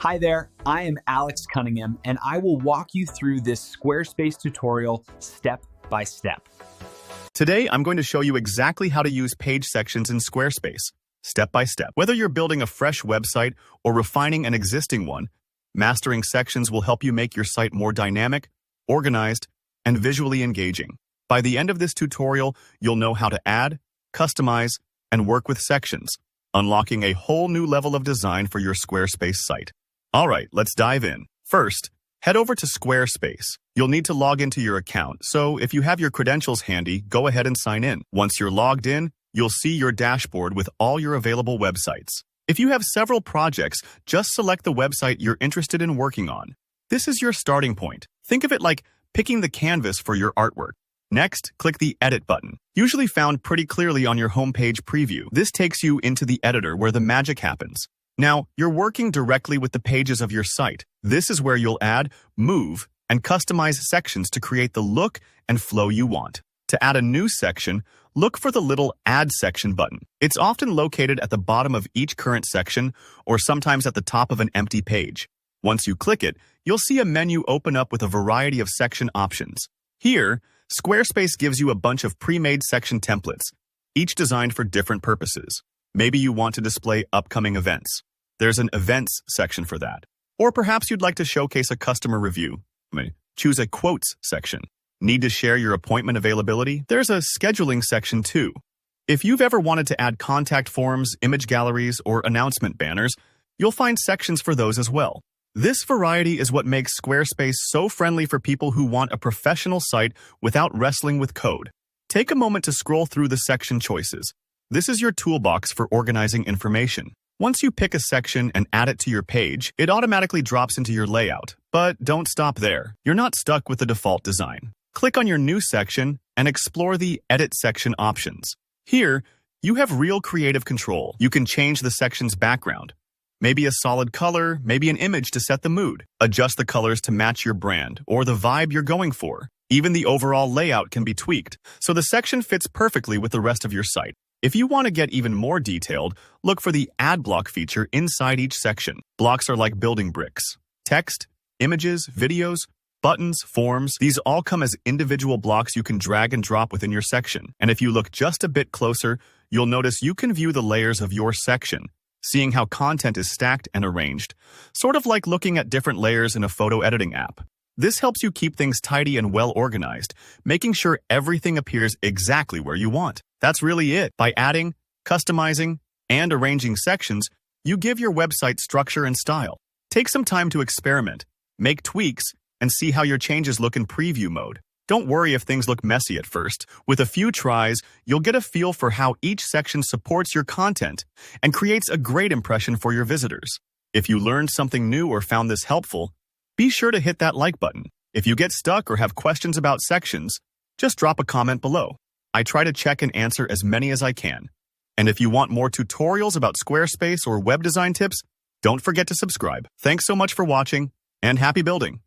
Hi there, I am Alex Cunningham, and I will walk you through this Squarespace tutorial step by step. Today, I'm going to show you exactly how to use page sections in Squarespace, step by step. Whether you're building a fresh website or refining an existing one, mastering sections will help you make your site more dynamic, organized, and visually engaging. By the end of this tutorial, you'll know how to add, customize, and work with sections, unlocking a whole new level of design for your Squarespace site. All right, let's dive in. First, head over to Squarespace. You'll need to log into your account, so if you have your credentials handy, go ahead and sign in. Once you're logged in, you'll see your dashboard with all your available websites. If you have several projects, just select the website you're interested in working on. This is your starting point. Think of it like picking the canvas for your artwork. Next, click the Edit button, usually found pretty clearly on your homepage preview. This takes you into the editor where the magic happens. Now, you're working directly with the pages of your site. This is where you'll add, move, and customize sections to create the look and flow you want. To add a new section, look for the little Add Section button. It's often located at the bottom of each current section or sometimes at the top of an empty page. Once you click it, you'll see a menu open up with a variety of section options. Here, Squarespace gives you a bunch of pre-made section templates, each designed for different purposes. Maybe you want to display upcoming events. There's an Events section for that. Or perhaps you'd like to showcase a customer review. Choose a Quotes section. Need to share your appointment availability? There's a Scheduling section too. If you've ever wanted to add contact forms, image galleries, or announcement banners, you'll find sections for those as well. This variety is what makes Squarespace so friendly for people who want a professional site without wrestling with code. Take a moment to scroll through the section choices. This is your toolbox for organizing information. Once you pick a section and add it to your page, it automatically drops into your layout. But don't stop there. You're not stuck with the default design. Click on your new section and explore the Edit section options. Here, you have real creative control. You can change the section's background. Maybe a solid color, maybe an image to set the mood. Adjust the colors to match your brand or the vibe you're going for. Even the overall layout can be tweaked, so the section fits perfectly with the rest of your site. If you want to get even more detailed, look for the Add Block feature inside each section. Blocks are like building bricks. Text, images, videos, buttons, forms, these all come as individual blocks you can drag and drop within your section. And if you look just a bit closer, you'll notice you can view the layers of your section, seeing how content is stacked and arranged, sort of like looking at different layers in a photo editing app. This helps you keep things tidy and well organized, making sure everything appears exactly where you want. That's really it. By adding, customizing, and arranging sections, you give your website structure and style. Take some time to experiment, make tweaks, and see how your changes look in preview mode. Don't worry if things look messy at first. With a few tries, you'll get a feel for how each section supports your content and creates a great impression for your visitors. If you learned something new or found this helpful, be sure to hit that like button. If you get stuck or have questions about sections, just drop a comment below. I try to check and answer as many as I can. And if you want more tutorials about Squarespace or web design tips, don't forget to subscribe. Thanks so much for watching, and happy building!